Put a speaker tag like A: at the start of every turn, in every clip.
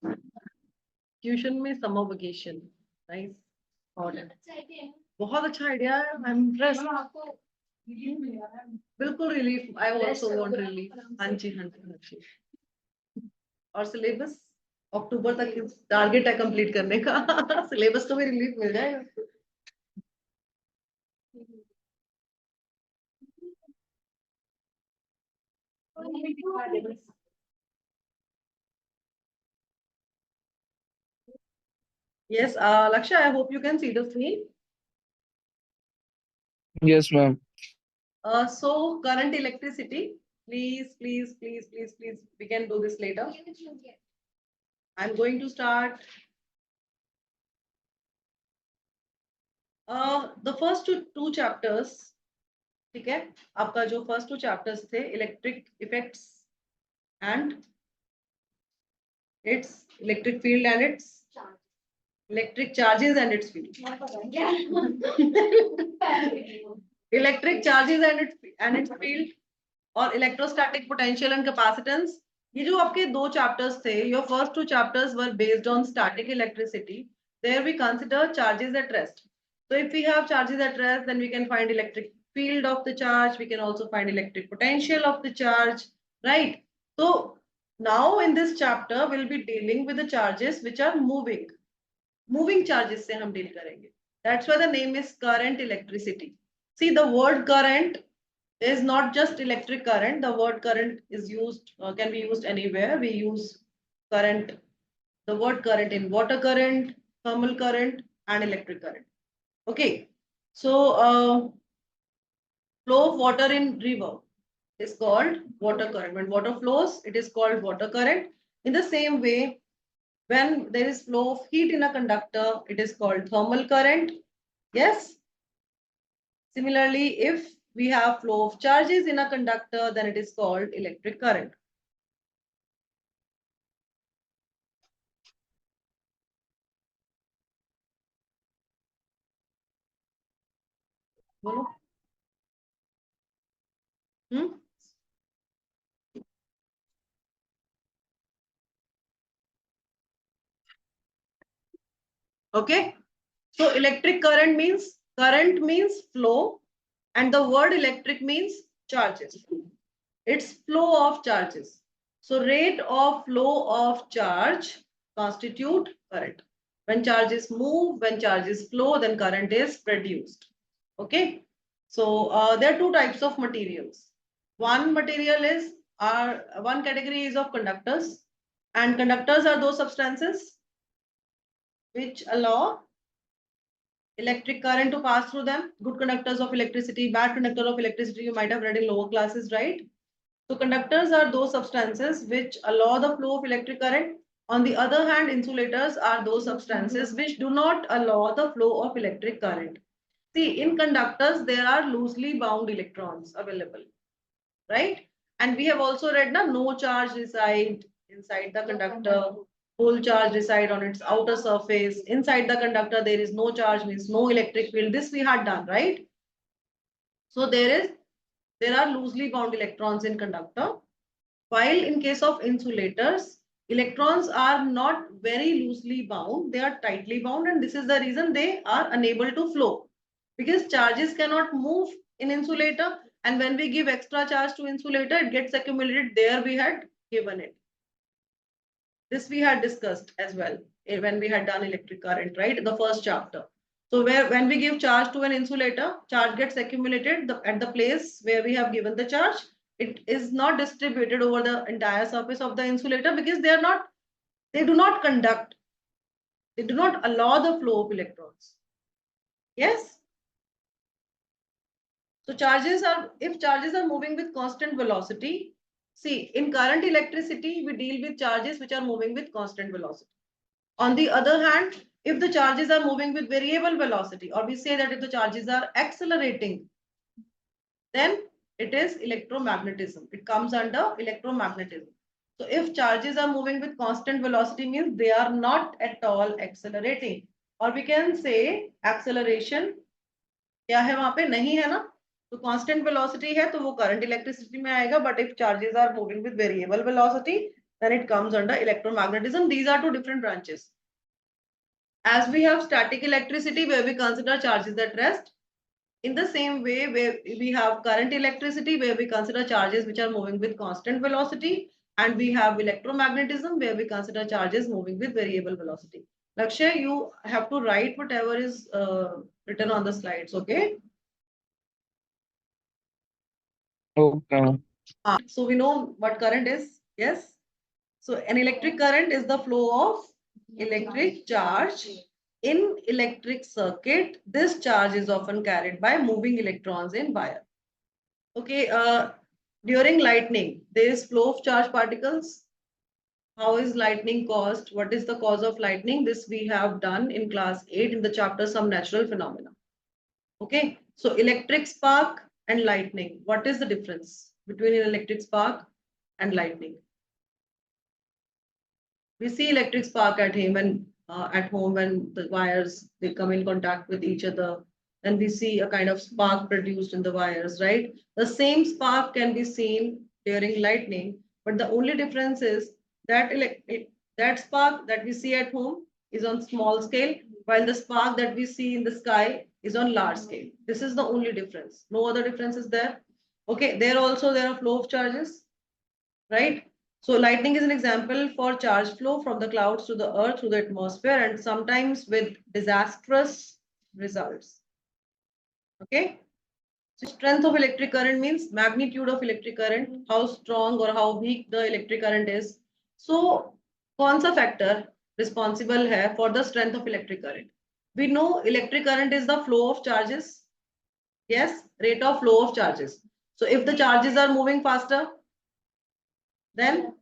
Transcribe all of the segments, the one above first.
A: Tuition में summer vacation, nice, बहुत अच्छा आइडिया है। I am impressed. बिल्कुल relief, I also want relief. हाँ जी, हाँ जी, हाँ जी। और सिलेबस अक्टूबर तक टारगेट है कंप्लीट करने का। सिलेबस तो भी रिलीफ मिल जाएगा। Yes, Laksha, I hope you can see the screen.
B: Yes, ma'am.
A: So current electricity, please, please, please, please, please, we can do this later. I'm going to start. The first two chapters, ठीक है, आपका जो first two chapters थे, electric effects and its electric field and its electric charges and its field. Electric charges and its field और electrostatic potential and capacitance. ये जो आपके दो chapters थे, your first two chapters were based on static electricity. There we consider charges at rest. So if we have charges at rest, then we can find electric field of the charge. We can also find electric potential of the charge, right? So now in this chapter, we'll be dealing with the charges which are moving. Moving charges से हम deal करेंगे. That's why the name is current electricity. See, the word current is not just electric current. The word current is used, can be used anywhere. We use current, the word current in water current, thermal current, and electric current. Okay. So flow of water in river is called water current. When water flows, it is called water current. In the same way, when there is flow of heat in a conductor, it is called thermal current. Yes. Similarly, if we have flow of charges in a conductor, then it is called electric current. बोलो। Okay. So electric current means flow, and the word electric means charges. It's flow of charges. So rate of flow of charge constitute current. When charges move, when charges flow, then current is produced. Okay. So there are two types of materials. One material is one category is of conductors, and conductors are those substances which allow electric current to pass through them. Good conductors of electricity, bad conductor of electricity, you might have read in lower classes, right? So conductors are those substances which allow the flow of electric current. On the other hand, insulators are those substances which do not allow the flow of electric current. See, in conductors, there are loosely bound electrons available, right? And we have also read that no charge reside inside the conductor. Whole charge reside on its outer surface. Inside the conductor, there is no charge, means no electric field. This we had done, right? So there are loosely bound electrons in conductor. While in case of insulators, electrons are not very loosely bound, they are tightly bound, and this is the reason they are unable to flow. Because charges cannot move in insulator, and when we give extra charge to insulator, it gets accumulated there we had given it. This we had discussed as well when we had done electric current, right? The first chapter. So when we give charge to an insulator, charge gets accumulated at the place where we have given the charge. It is not distributed over the entire surface of the insulator because they do not conduct. They do not allow the flow of electrons. Yes. So if charges are moving with constant velocity, see, in current electricity, we deal with charges which are moving with constant velocity. On the other hand, if the charges are moving with variable velocity, or we say that if the charges are accelerating, then it is electromagnetism. It comes under electromagnetism. So if charges are moving with constant velocity means they are not at all accelerating. Or we can say acceleration क्या है वहां पे नहीं है ना, तो constant velocity है तो वो करंट इलेक्ट्रिसिटी में आएगा. But if charges are moving with variable velocity then it comes under electromagnetism. These are two different branches. As we have static electricity where we consider charges at rest, in the same way where we have current electricity where we consider charges which are moving with constant velocity, and we have electromagnetism where we consider charges moving with variable velocity. Lakshay, you have to write whatever is written on the slides, okay?
B: Okay.
A: So we know what current is, yes? So an electric current is the flow of electric charge in electric circuit. This charge is often carried by moving electrons in wire. Okay, during lightning, there is flow of charge particles. How is lightning caused? What is the cause of lightning? This we have done in class 8 in the chapter Some Natural Phenomena. Okay, so electric spark and lightning. What is the difference between an electric spark and lightning? We see electric spark at home when the wires they come in contact with each other, and we see a kind of spark produced in the wires, right? The same spark can be seen during lightning, but the only difference is that that spark that we see at home is on small scale, while the spark that we see in the sky is on large scale. This is the only difference. No other difference is there. Okay, there are flow of charges, right? So lightning is an example for charge flow from the clouds to the earth through the atmosphere, and sometimes with disastrous results. Okay. So strength of electric current means magnitude of electric current, how strong or how weak the electric current is. So कौन सा factor responsible है for the strength of electric current? We know electric current is the flow of charges. Yes, rate of flow of charges. So if the charges are moving faster, then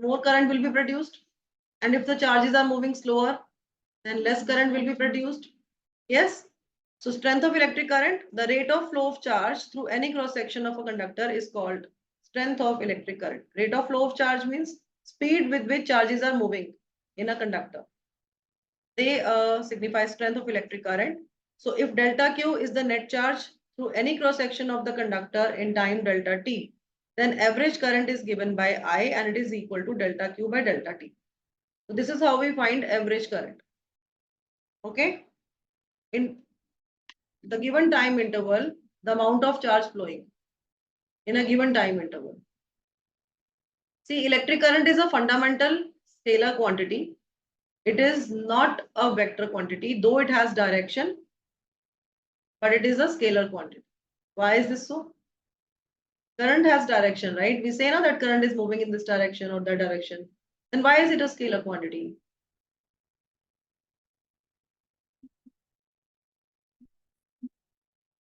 A: more current will be produced. And if the charges are moving slower, then less current will be produced. Yes. So strength of electric current, the rate of flow of charge through any cross section of a conductor is called strength of electric current. Rate of flow of charge means speed with which charges are moving in a conductor. They signify strength of electric current. So if delta Q is the net charge through any cross section of the conductor in time delta T, then average current is given by I and it is equal to delta Q by delta T. So this is how we find average current. Okay. In the given time interval, the amount of charge flowing in a given time interval. See, electric current is a fundamental scalar quantity. It is not a vector quantity, though it has direction, but it is a scalar quantity. Why is this so? Current has direction, right? We say now that current is moving in this direction or that direction. Then why is it a scalar quantity?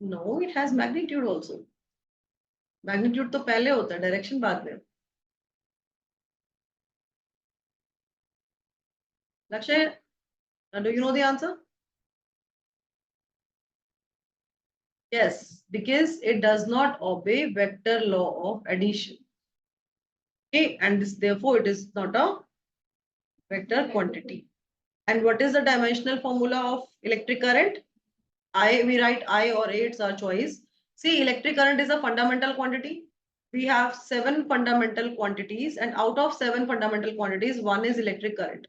A: No, it has magnitude also. Magnitude तो पहले होता है, direction बाद में. Lakshay, do you know the answer? Yes, because it does not obey vector law of addition. Okay, and this, therefore it is not a vector quantity. And what is the dimensional formula of electric current? I, we write I or A, it's our choice. See, electric current is a fundamental quantity. We have 7 fundamental quantities, and out of 7 fundamental quantities, one is electric current.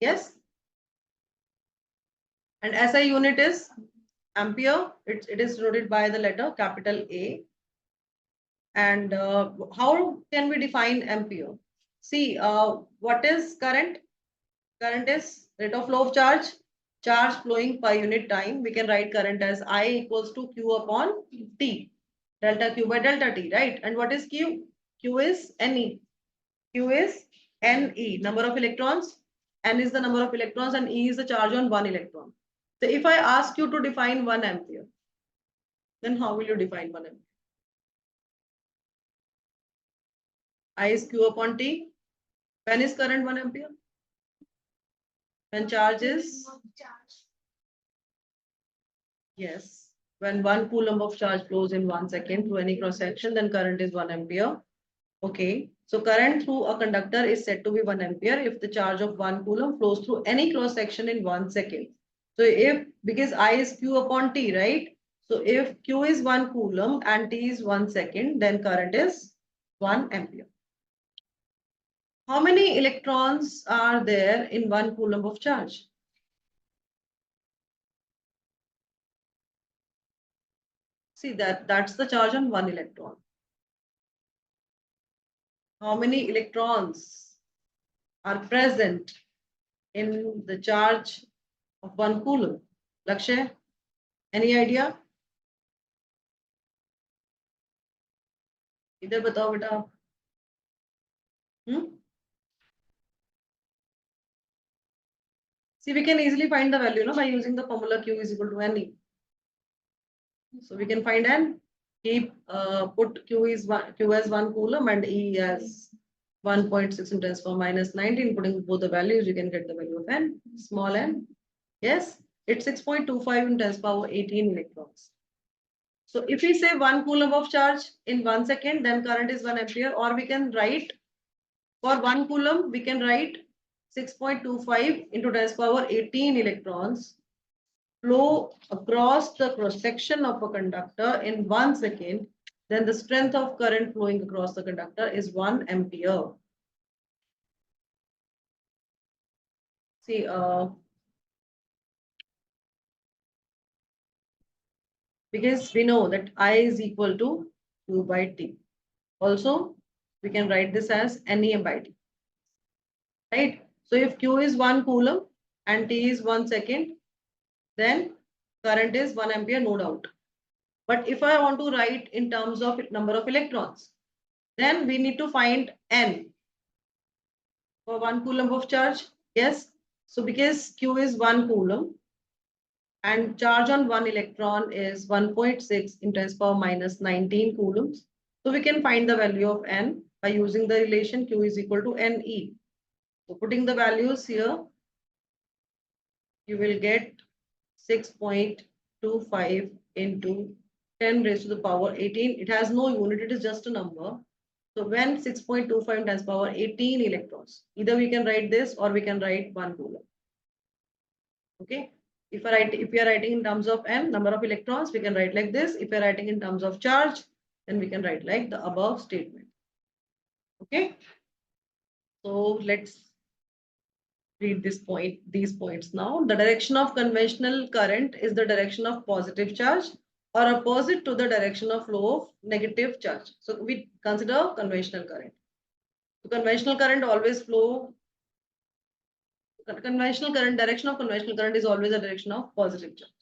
A: Yes. And SI unit is ampere. It is denoted by the letter capital A. And how can we define ampere? See, what is current? Current is rate of flow of charge, charge flowing per unit time. We can write current as I equals to Q upon T, delta Q by delta T, right? And what is Q? Q is NE. Q is NE, number of electrons. N is the number of electrons and E is the charge on one electron. So if I ask you to define 1 ampere, then how will you define 1 ampere? I is Q upon T. When is current 1 ampere? When charge is? Yes. When 1 coulomb of charge flows in 1 second through any cross section, then current is 1 ampere. Okay. So current through a conductor is said to be 1 ampere if the charge of 1 coulomb flows through any cross section in 1 second. So if, because I is Q upon T, right? So if Q is 1 coulomb and T is 1 second, then current is 1 ampere. How many electrons are there in 1 coulomb of charge? See that's the charge on 1 electron. How many electrons are present in the charge of 1 coulomb? Lakshay, any idea? इधर बताओ बेटा. See, we can easily find the value, no, by using the formula Q is equal to NE. So we can find and keep put Q as 1 coulomb and E as 1.6 into 10⁻⁹. Putting both the values, you can get the value of N, small n. Yes, it's 6.25 into 10⁻18 electrons. So if we say 1 coulomb of charge in 1 second, then current is 1 ampere, or we can write for 1 coulomb, we can write 6.25 into 10⁻18 electrons flow across the cross section of a conductor in 1 second, then the strength of current flowing across the conductor is 1 ampere. See, because we know that I is equal to Q by T. Also, we can write this as NE by T. Right? So if Q is 1 coulomb and T is 1 second, then current is 1 ampere, no doubt. But if I want to write in terms of number of electrons, then we need to find N for 1 coulomb of charge. Yes. So because Q is 1 coulomb and charge on 1 electron is 1.6 in 10⁻⁹ coulombs. So we can find the value of N by using the relation Q is equal to NE. So putting the values here, you will get 6.25 into 10 raised to the power 18. It has no unit, it is just a number. So when 6.25 times power 18 electrons, either we can write this or we can write 1 coulomb. Okay. If we are writing in terms of n, number of electrons, we can write like this. If we are writing in terms of charge, then we can write like the above statement. Okay. So let's read these points now. The direction of conventional current is the direction of positive charge or opposite to the direction of flow of negative charge. So we consider conventional current. So conventional current always flow. Direction of conventional current is always a direction of positive charge.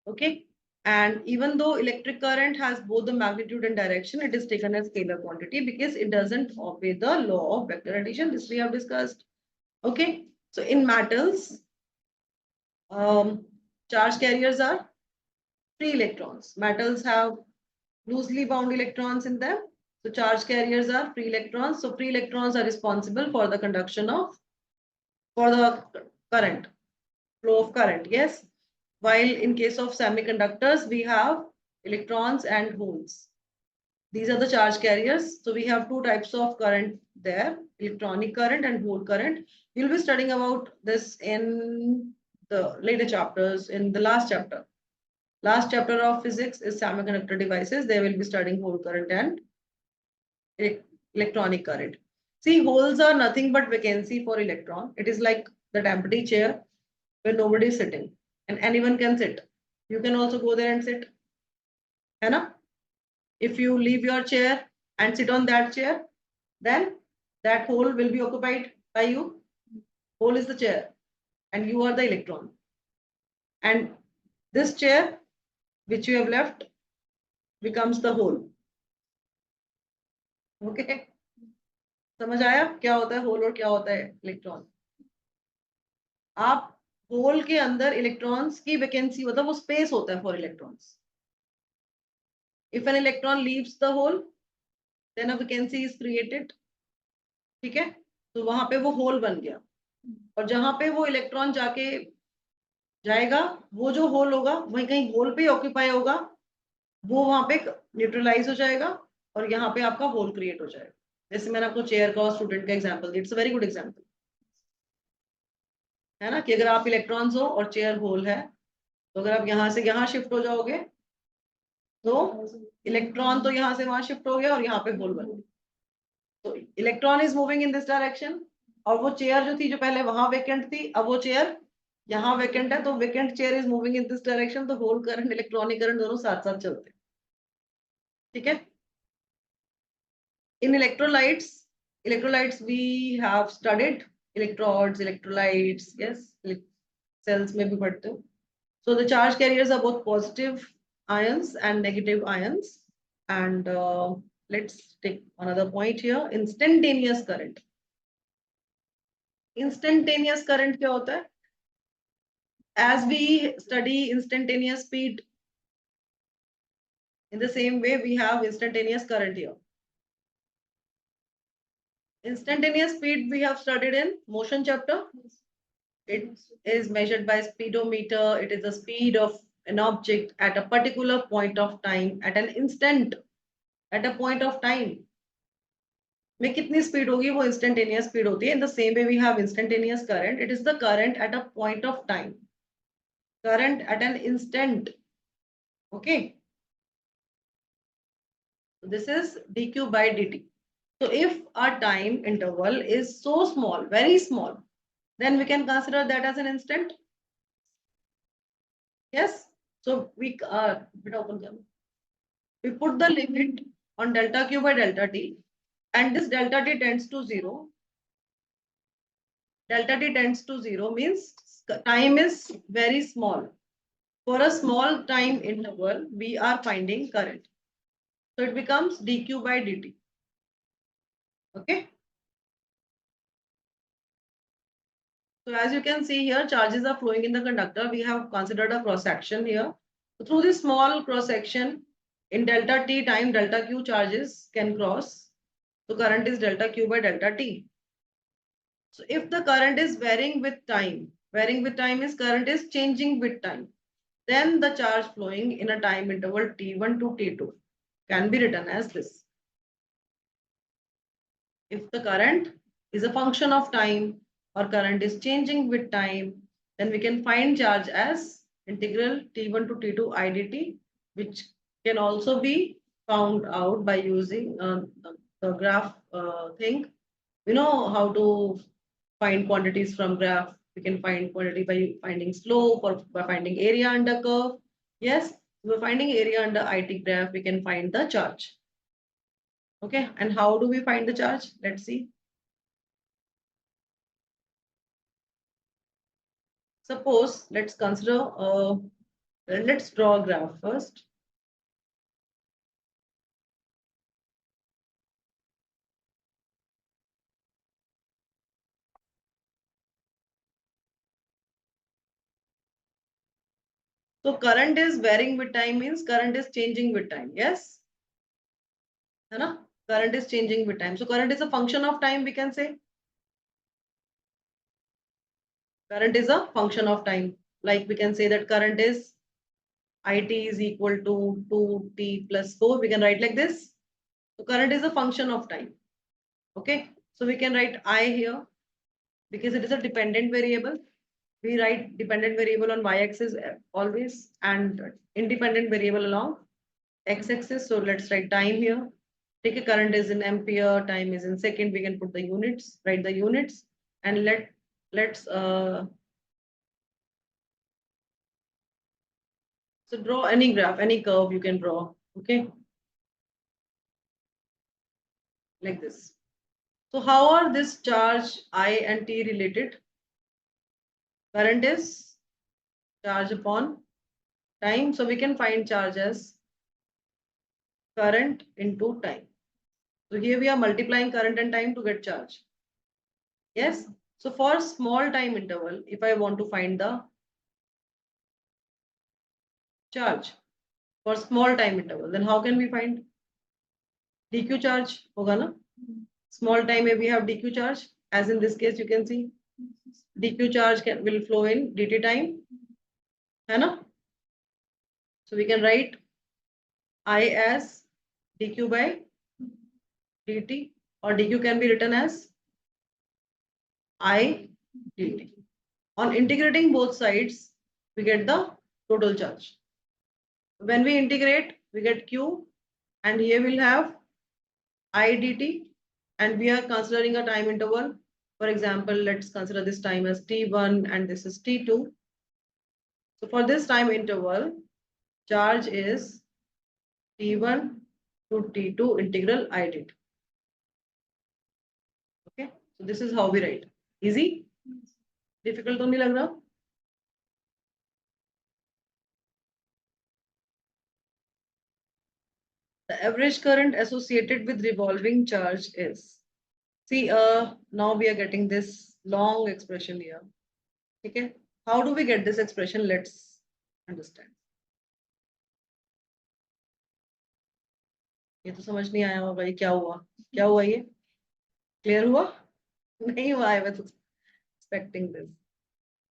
A: Okay. And even though electric current has both the magnitude and direction, it is taken as scalar quantity because it doesn't obey the law of vector addition. This we have discussed. Okay. So in metals, charge carriers are free electrons. Metals have loosely bound electrons in them. So charge carriers are free electrons. So free electrons are responsible for the conduction of, for the current, flow of current. Yes. While in case of semiconductors, we have electrons and holes. These are the charge carriers. So we have two types of current there, electronic current and hole current. We'll be studying about this in the later chapters, in the last chapter. Last chapter of physics is semiconductor devices. They will be studying hole current and electronic current. See, holes are nothing but vacancy for electron. It is like that empty chair where nobody is sitting and anyone can sit. You can also go there and sit. Hai na? If you leave your chair and sit on that chair, then that hole will be occupied by you. Hole is the chair and you are the electron. And this chair which you have left becomes the hole. Okay? समझ आया क्या होता है whole और क्या होता है electron? आप होल के अंदर इलेक्ट्रॉन्स की वैकेंसी मतलब वो स्पेस होता है for electrons. If an electron leaves the hole, then a vacancy is created. ठीक है? तो वहां पे वो होल बन गया और जहां पे वो इलेक्ट्रॉन जाके जाएगा वो जो होल होगा वहीं कहीं होल पे ऑक्यूपाई होगा, वो वहां पे न्यूट्रलाइज हो जाएगा और यहाँ पे आपका होल क्रिएट हो जाएगा. जैसे मैंने आपको चेयर का और स्टूडेंट का एग्जांपल दिया, it's a very good example है ना, कि अगर आप इलेक्ट्रॉन्स हो और चेयर होल है तो अगर आप यहाँ से यहाँ शिफ्ट हो जाओगे तो इलेक्ट्रॉन तो यहाँ से वहां शिफ्ट हो गया और यहाँ पे होल बन गया. So electron is moving in this direction. और वो चेयर जो थी जो पहले वहां वेकेंट थी, अब वो चेयर यहाँ वेकेंट है, तो vacant chair is moving in this direction, तो होल करंट इलेक्ट्रॉनिक करंट दोनों साथ साथ चलते हैं. ठीक है. In electrolytes we have studied electrodes, electrolytes, yes, cells में भी पढ़ते हो. So the charge carriers are both positive ions and negative ions. And let's take another point here, instantaneous current. Instantaneous current क्या होता है? As we study instantaneous speed, in the same way we have instantaneous current here. Instantaneous speed we have studied in motion chapter. It is measured by speedometer. It is the speed of an object at a particular point of time, at an instant, at a point of time. में कितनी speed होगी वो instantaneous speed होती है. In the same way we have instantaneous current. It is the current at a point of time. Current at an instant. Okay. So this is dq by dt. So if our time interval is so small, very small, then we can consider that as an instant. Yes. So we put the limit on delta q by delta t, and this delta t tends to 0. Delta t tends to 0 means time is very small. For a small time interval, we are finding current. So it becomes dq by dt. Okay. So as you can see here, charges are flowing in the conductor. We have considered a cross section here. So through this small cross section, in delta t time, delta q charges can cross. So current is delta q by delta t. So if the current is varying with time is current is changing with time, then the charge flowing in a time interval t1 to t2 can be written as this. If the current is a function of time or current is changing with time, then we can find charge as integral t1 to t2 idt, which can also be found out by using the graph thing. We know how to find quantities from graph. We can find quantity by finding slope or by finding area under curve. Yes, by finding area under IT graph, we can find the charge. Okay, and how do we find the charge? Let's see. Suppose let's consider let's draw a graph first. So current is varying with time means current is changing with time. Yes. Current is changing with time. So current is a function of time, we can say. Current is a function of time. Like we can say that current is IT is equal to 2t plus 4. We can write like this. So current is a function of time. Okay. So we can write I here because it is a dependent variable. We write dependent variable on y-axis always and independent variable along x-axis. So let's write time here. Take a current is in ampere, time is in second. We can put the units, write the units, and let's so draw any graph, any curve you can draw. Okay, like this. So how are this charge I and T related? Current is charge upon time. So we can find charge as current into time. So here we are multiplying current and time to get charge. Yes. So for small time interval, if I want to find the charge for small time interval, then how can we find dq charge? Hoga na? Small time we have dq charge. As in this case, you can see dq charge will flow in dt time. Hai na? So we can write I as dq by dt, or dq can be written as I dt. On integrating both sides, we get the total charge. When we integrate, we get q, and here we'll have I dt, and we are considering a time interval. For example, let's consider this time as T1 and this is T2. So for this time interval, charge is T1 to T2 integral I did. Okay, so this is how we write. Easy? Difficult तो नहीं लग रहा? The average current associated with revolving charge is. See, now we are getting this long expression here. Okay, how do we get this expression? Let's understand. ये तो समझ नहीं आया होगा ये क्या हुआ? क्या हुआ ये? Clear हुआ? नहीं हुआ. I was expecting this.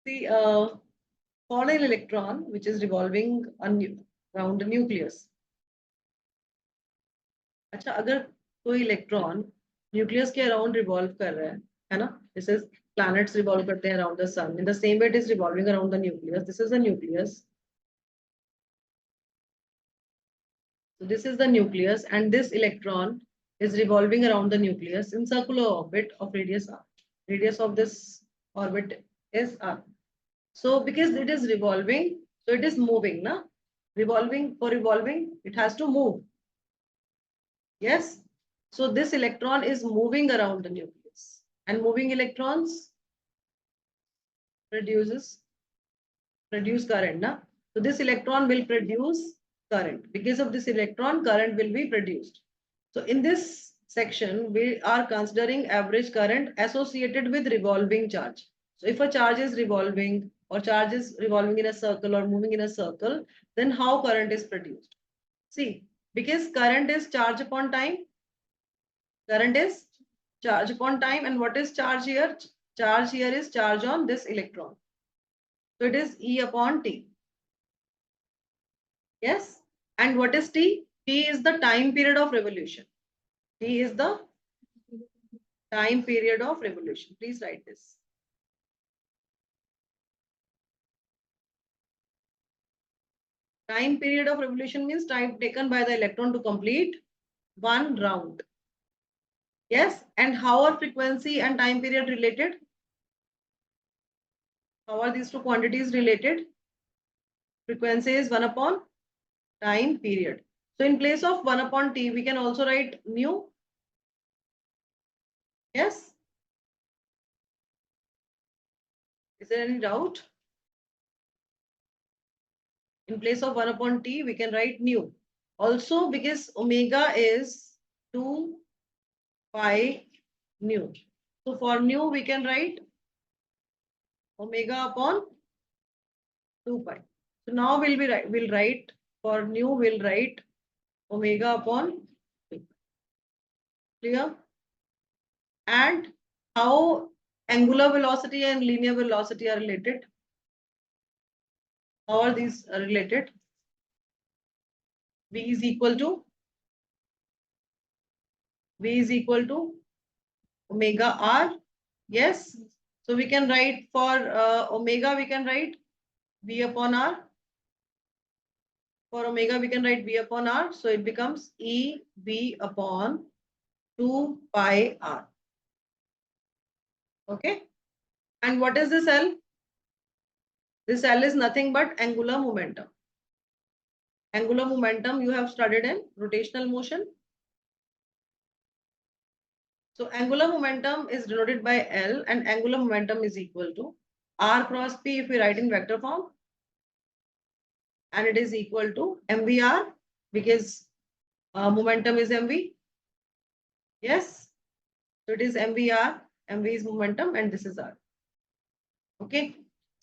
A: See, for an electron which is revolving around the nucleus. अच्छा, अगर कोई इलेक्ट्रॉन न्यूक्लियस के अराउंड रिवॉल्व कर रहा है ना? This is planets revolve करते हैं around the sun. In the same way, it is revolving around the nucleus. This is the nucleus. So this is the nucleus, and this electron is revolving around the nucleus in circular orbit of radius r. Radius of this orbit is r. So because it is revolving, so it is moving, na? Revolving, for revolving, it has to move. Yes. So this electron is moving around the nucleus, and moving electrons produce current, na? So this electron will produce current. Because of this electron, current will be produced. So in this section, we are considering average current associated with revolving charge. So if a charge is revolving or charge is revolving in a circle or moving in a circle, then how current is produced? See, because current is charge upon time. Current is charge upon time. And what is charge here? Charge here is charge on this electron. So it is E upon T. Yes. And what is T? T is the time period of revolution. T is the time period of revolution. Please write this. Time period of revolution means time taken by the electron to complete one round. Yes. And how are frequency and time period related? How are these two quantities related? Frequency is 1 upon time period. So in place of 1 upon T, we can also write mu. Yes. Is there any doubt? In place of 1 upon T, we can write nu. Also, because omega is 2 pi nu. So for nu, we can write omega upon 2 pi. So now we'll write for nu, we'll write omega upon 2 pi. Clear? And how angular velocity and linear velocity are related? How are these related? V is equal to omega r. Yes. So we can write for omega, we can write V upon r. For omega, we can write V upon r. So it becomes E V upon 2 pi r. Okay. And what is this L? This L is nothing but angular momentum. Angular momentum you have studied in rotational motion. So angular momentum is denoted by L, and angular momentum is equal to R cross P if we write in vector form. And it is equal to MVR because momentum is MV. Yes. So it is MVR. MV is momentum and this is R. Okay.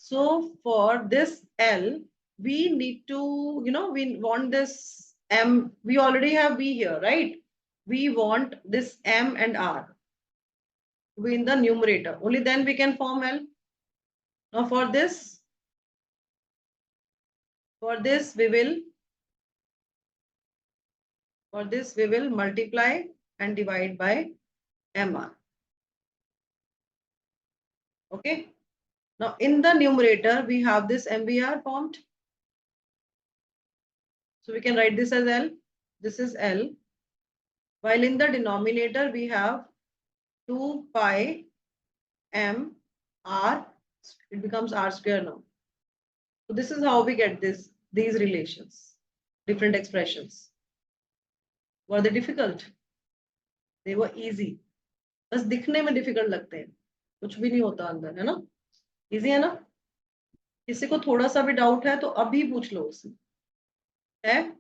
A: So for this L, we need to, we want this M. We already have V here, right? We want this M and R to be in the numerator. Only then we can form L. Now for this we will multiply and divide by MR. Okay. Now in the numerator, we have this MVR formed. So we can write this as L. This is L. While in the denominator, we have 2 pi m r, it becomes r square now. So this is how we get these relations, different expressions. Were they difficult? They were easy. बस दिखने में difficult लगते हैं, कुछ भी नहीं होता अंदर, है ना? Easy है ना? किसी को थोड़ा सा भी डाउट है तो अभी पूछ लो उससे, है?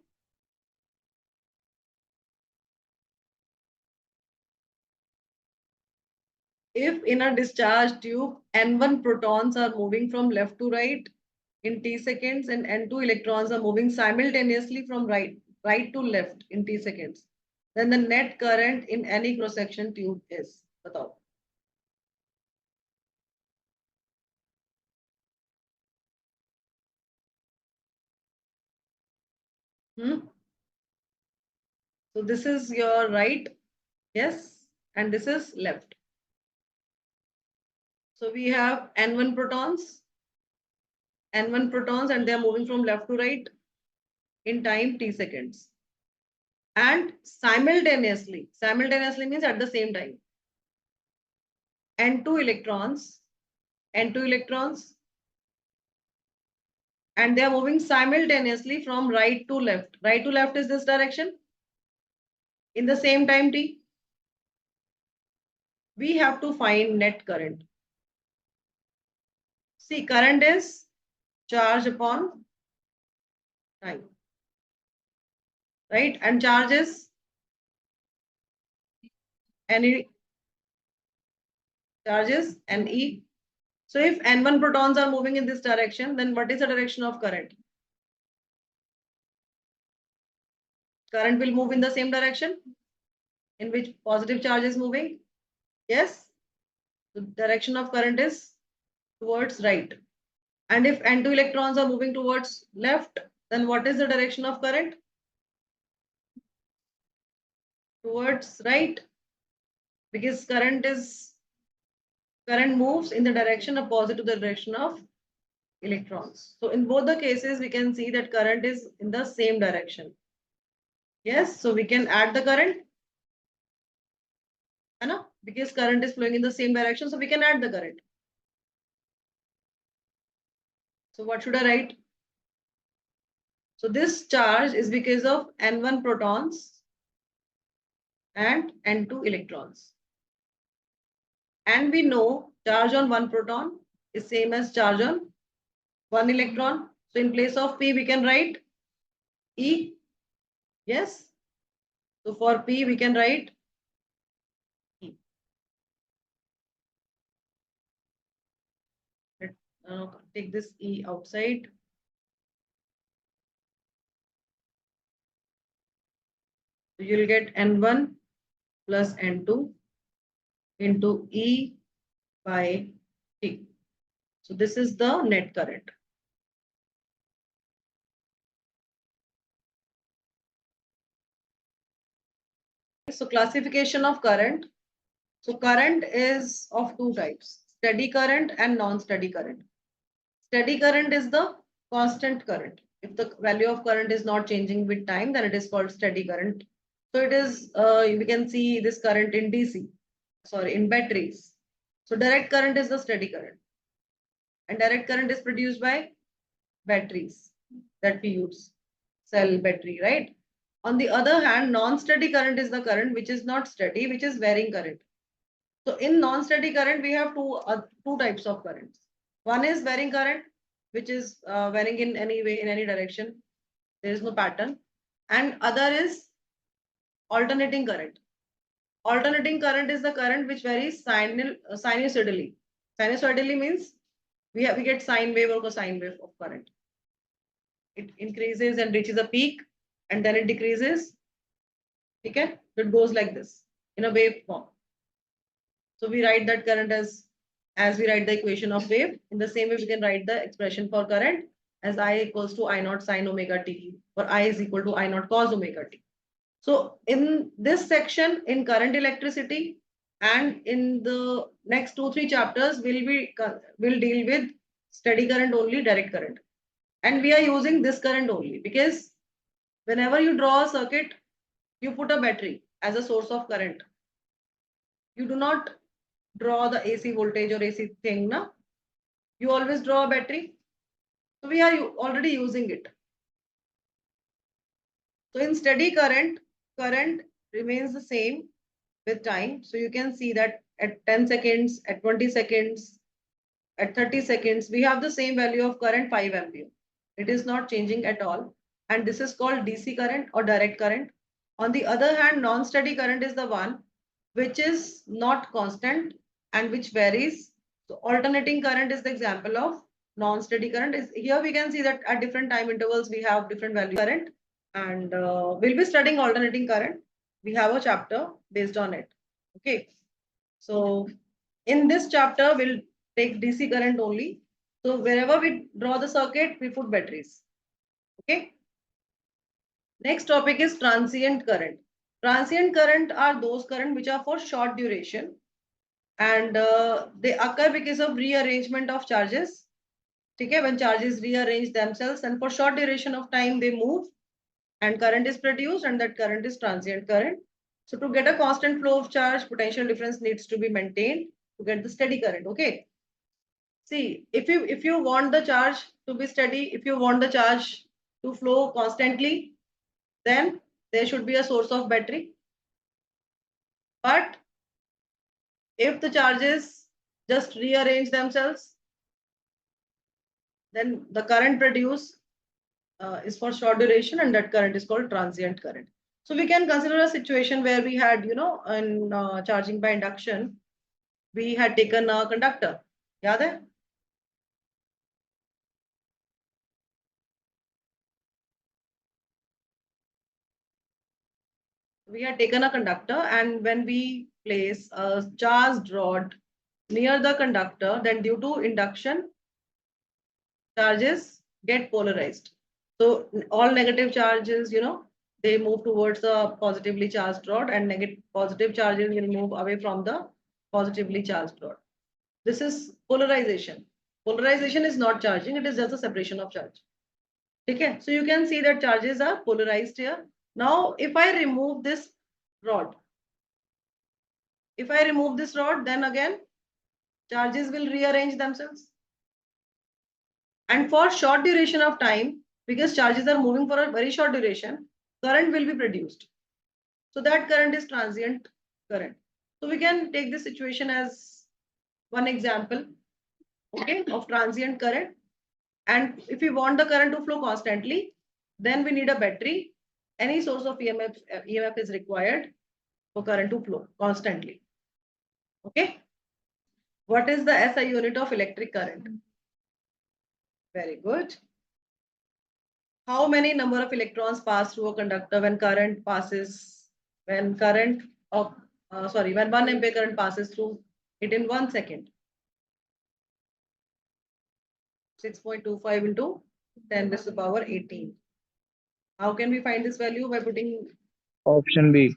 A: If in a discharge tube N1 protons are moving from left to right in t seconds and N2 electrons are moving simultaneously from right to left in t seconds, then the net current in any cross section tube is, बताओ. So this is your right, yes, and this is left. So we have N1 protons, and they are moving from left to right in time t seconds. And simultaneously means at the same time, N2 electrons, and they are moving simultaneously from right to left. Right to left is this direction. In the same time t, we have to find net current. See, current is charge upon time, right? And charge is any charges Ne. So if N1 protons are moving in this direction, then what is the direction of current? Current will move in the same direction in which positive charge is moving. Yes. The direction of current is towards right. And if N2 electrons are moving towards left, then what is the direction of current? Towards right. Because current moves in the direction opposite to the direction of electrons. So in both the cases, we can see that current is in the same direction. Yes, so we can add the current. Because current is flowing in the same direction, so we can add the current. So what should I write? So this charge is because of N1 protons and N2 electrons. And we know charge on one proton is same as charge on one electron. So in place of P, we can write E. Yes. So for P, we can write E. Take this E outside. So you'll get N1 plus N2 into E by T. So this is the net current. So classification of current. So current is of two types, steady current and non-steady current. Steady current is the constant current. If the value of current is not changing with time, then it is called steady current. So it is, we can see this current in DC, in batteries. So direct current is the steady current. And direct current is produced by batteries that we use, cell battery, right? On the other hand, non-steady current is the current which is not steady, which is varying current. So in non-steady current, we have two types of currents. One is varying current, which is varying in any way, in any direction. There is no pattern. And other is alternating current. Alternating current is the current which varies sinusoidally. Sinusoidally means we get sine wave or cosine wave of current. It increases and reaches a peak, and then it decreases. Okay, so it goes like this in a wave form. So we write that current as we write the equation of wave. In the same way, we can write the expression for current as I equals to I naught sine omega t, or I is equal to I naught cos omega t. So in this section, in current electricity, and in the next 2-3 chapters, we'll deal with steady current only, direct current. And we are using this current only because whenever you draw a circuit, you put a battery as a source of current. You do not draw the AC voltage or AC thing, na? You always draw a battery. So we are already using it. So in steady current, current remains the same with time. So you can see that at 10 seconds, at 20 seconds, at 30 seconds, we have the same value of current 5 ampere. It is not changing at all. And this is called DC current or direct current. On the other hand, non-steady current is the one which is not constant and which varies. So alternating current is the example of non-steady current. Is here we can see that at different time intervals we have different value current, and we'll be studying alternating current. We have a chapter based on it. Okay. So in this chapter, we'll take DC current only. So wherever we draw the circuit, we put batteries. Okay. Next topic is transient current. Transient current are those current which are for short duration, and they occur because of rearrangement of charges. Okay, when charges rearrange themselves and for short duration of time they move and current is produced, and that current is transient current. So to get a constant flow of charge, potential difference needs to be maintained to get the steady current. Okay. See, if you want the charge to be steady, if you want the charge to flow constantly, then there should be a source of battery. But if the charges just rearrange themselves, then the current produced is for short duration, and that current is called transient current. So we can consider a situation where we had, in charging by induction, we had taken a conductor. Yaad hai? We had taken a conductor, and when we place a charged rod near the conductor, then due to induction, charges get polarized. So all negative charges, they move towards the positively charged rod, and positive charges will move away from the positively charged rod. This is polarization. Polarization is not charging, it is just a separation of charge. Okay, so you can see that charges are polarized here. Now, if I remove this rod, then again, charges will rearrange themselves. And for short duration of time, because charges are moving for a very short duration, current will be produced. So that current is transient current. So we can take this situation as one example, okay, of transient current. And if we want the current to flow constantly, then we need a battery. Any source of EMF is required for current to flow constantly. Okay. What is the SI unit of electric current? Very good. How many number of electrons pass through a conductor when current passes, when 1 ampere current passes through it in 1 second? 6.25 into 10 raised to the power 18. How can we find this value? By putting,
B: Option B.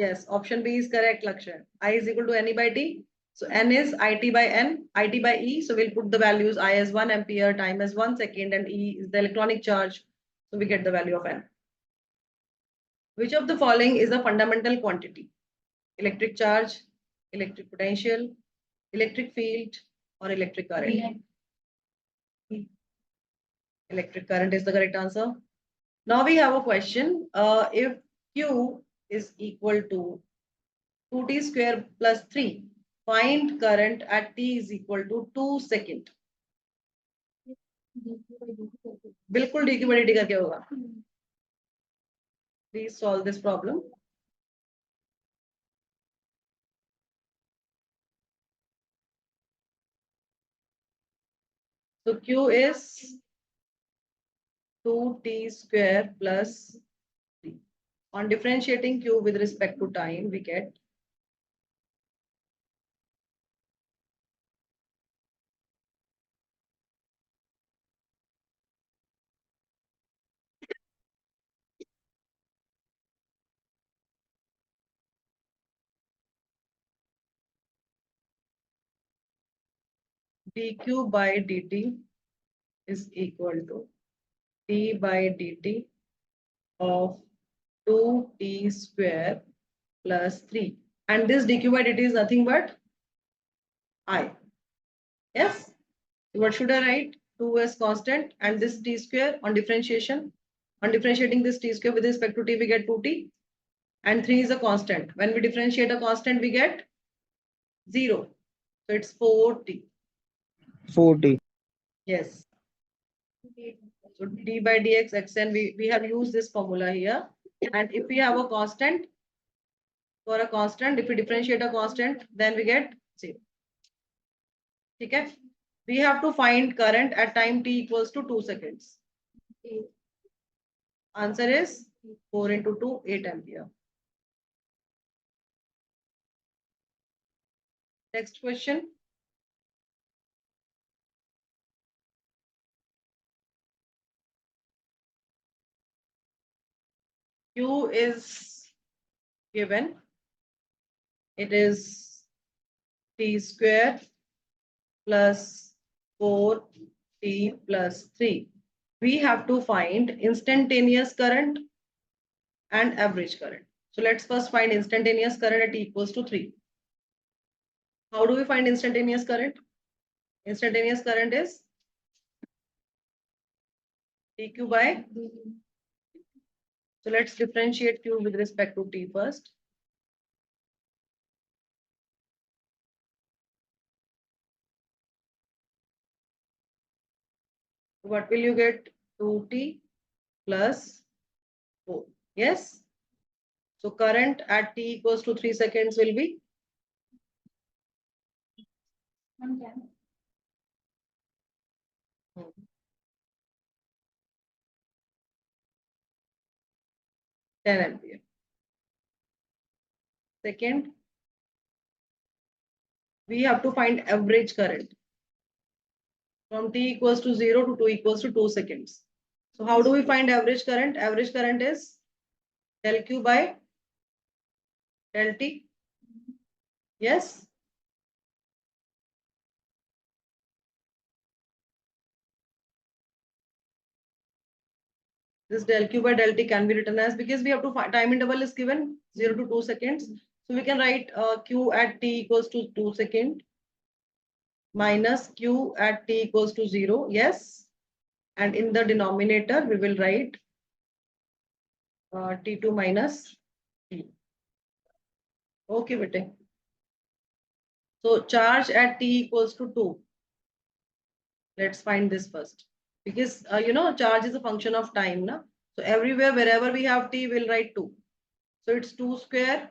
A: yes, option B is correct, Lakshay. I is equal to NE by T. So N is IT by N, IT by E. So we'll put the values I as 1 ampere, time as 1 second, and E is the electronic charge. So we get the value of N. Which of the following is a fundamental quantity? Electric charge, electric potential, electric field, or electric current? Electric current is the correct answer. Now we have a question. If Q is equal to 2t square plus 3, find current at t is equal to 2 second. बिल्कुल D की बड़ी D करके होगा. Please solve this problem. So Q is 2t square plus 3. On differentiating Q with respect to time, we get dq by dt is equal to t by dt of 2t square plus 3. And this dq by dt is nothing but I. Yes. What should I write? 2 as constant and this t square on differentiation. On differentiating this t square with respect to t, we get 2t. And 3 is a constant. When we differentiate a constant, we get 0. So it's 4t.
B: 40.
A: Yes. So d by dx xn, we have used this formula here. And if we have a constant, for a constant, if we differentiate a constant, then we get 0. Okay. We have to find current at time t equals to 2 seconds. Answer is 4 into 2, 8 ampere. Next question. Q is given. It is t square plus 4t plus 3. We have to find instantaneous current and average current. So let's first find instantaneous current at t equals to 3. How do we find instantaneous current? Instantaneous current is dq by. So let's differentiate q with respect to t first. What will you get? 2t plus 4. Yes. So current at t equals to 3 seconds will be 10 ampere. Second, we have to find average current from t equals to 0 to 2 equals to 2 seconds. So how do we find average current? Average current is del q by del t. Yes. This del q by del t can be written as, because we have to find time interval is given 0 to 2 seconds. So we can write q at t equals to 2 seconds minus q at t equals to 0. Yes. And in the denominator, we will write t2 minus t. Okay, bete. So charge at t equals to 2. Let's find this first. Because, charge is a function of time. Na? So everywhere, wherever we have t, we'll write 2. So it's 2 square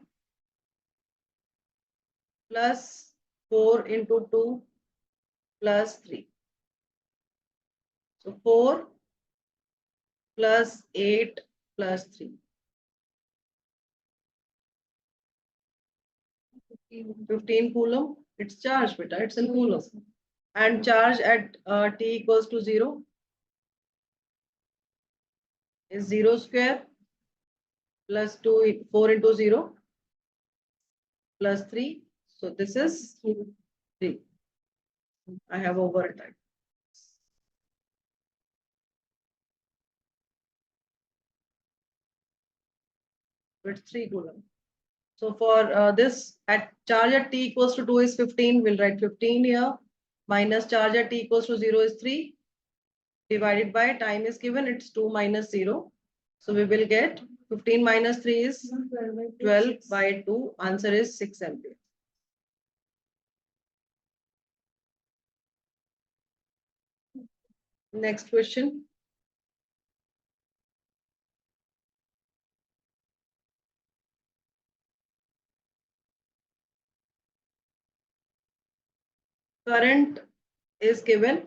A: plus 4 into 2 plus 3. So 4 plus 8 plus 3. 15 coulomb. It's charge, beta. It's in coulomb. And charge at t equals to 0 is 0 square plus 2, 4 into 0 plus 3. So this is 3. I have overtyped. It's 3 coulomb. So for this, at charge at t equals to 2 is 15. We'll write 15 here. Minus charge at t equals to 0 is 3. Divided by time is given, it's 2 minus 0. So we will get 15 minus 3 is 12 by 2. Answer is 6 ampere. Next question. Current is given.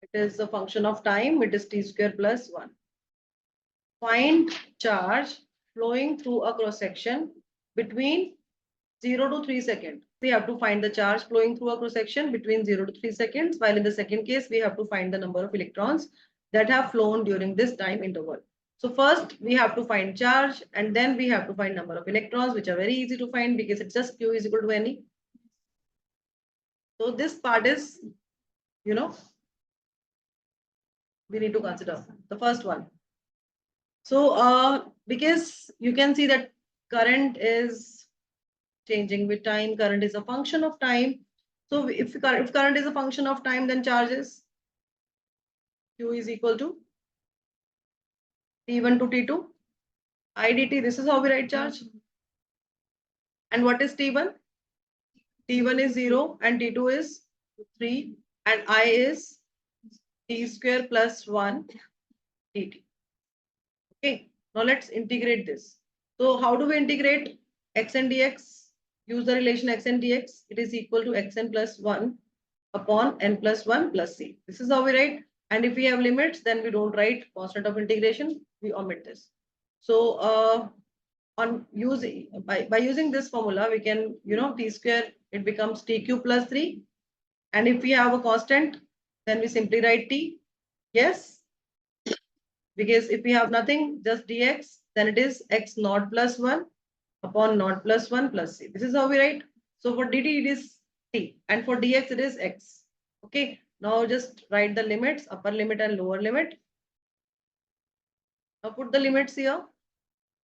A: It is a function of time. It is t square plus 1. Find charge flowing through a cross section between 0 to 3 seconds. We have to find the charge flowing through a cross section between 0 to 3 seconds. While in the second case, we have to find the number of electrons that have flown during this time interval. So first we have to find charge, and then we have to find number of electrons, which are very easy to find because it's just q is equal to NE. So this part is, we need to consider the first one. So because you can see that current is changing with time. Current is a function of time. So if current is a function of time, then charges Q is equal to T1 to T2 IDT. This is how we write charge. And what is T1? T1 is 0 and T2 is 3 and I is T square plus 1 dt. Okay, now let's integrate this. So how do we integrate x and dx? Use the relation x and dx. It is equal to xn plus 1 upon n plus 1 plus c. This is how we write. And if we have limits, then we don't write constant of integration. We omit this. So by using this formula, we can, t square, it becomes tq plus 3. And if we have a constant, then we simply write t. Yes. Because if we have nothing, just dx, then it is x naught plus 1 upon naught plus 1 plus c. This is how we write. So for dt, it is t. And for dx, it is x. Okay. Now just write the limits, upper limit and lower limit. Now put the limits here.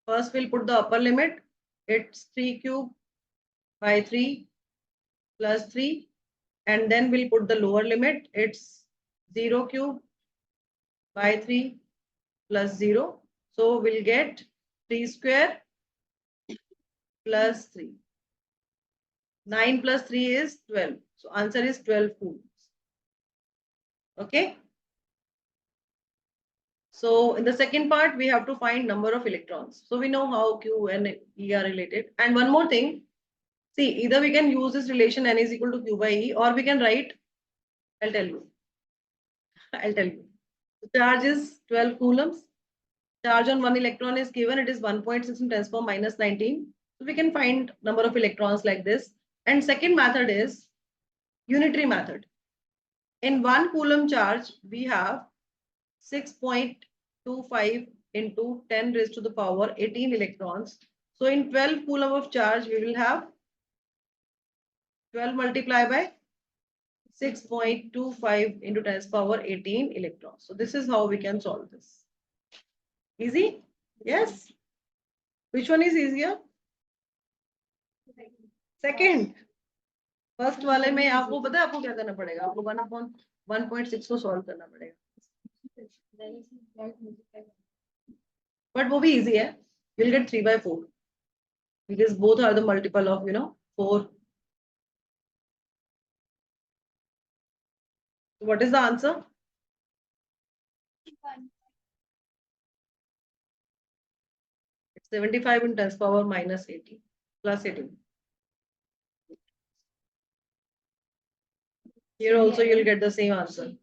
A: First, we'll put the upper limit. It's 3 cube by 3 plus 3. And then we'll put the lower limit. It's 0 cube by 3 plus 0. So we'll get 3 square plus 3. 9 plus 3 is 12. So answer is 12 coulombs. Okay. So in the second part, we have to find number of electrons. So we know how Q and E are related. And one more thing. See, either we can use this relation N is equal to Q by E, or we can write, I'll tell you. The charge is 12 coulombs. Charge on one electron is given. It is 1.6 in 10 power minus 19. So we can find number of electrons like this. And second method is unitary method. In 1 coulomb charge, we have 6.25 into 10 raised to the power 18 electrons. So in 12 coulomb of charge, we will have 12 multiplied by 6.25 into 10 power 18 electrons. So this is how we can solve this. Easy? Yes? Which one is easier? Second. First वाले में आपको पता है आपको क्या करना पड़ेगा आपको 1/1.6 को सॉल्व करना पड़ेगा बट वो भी इजी है you'll get 3/4 because both are the multiple of 4. What is the answer? It's 75 in 10 power minus 80 plus 18. Here also you'll get the same answer.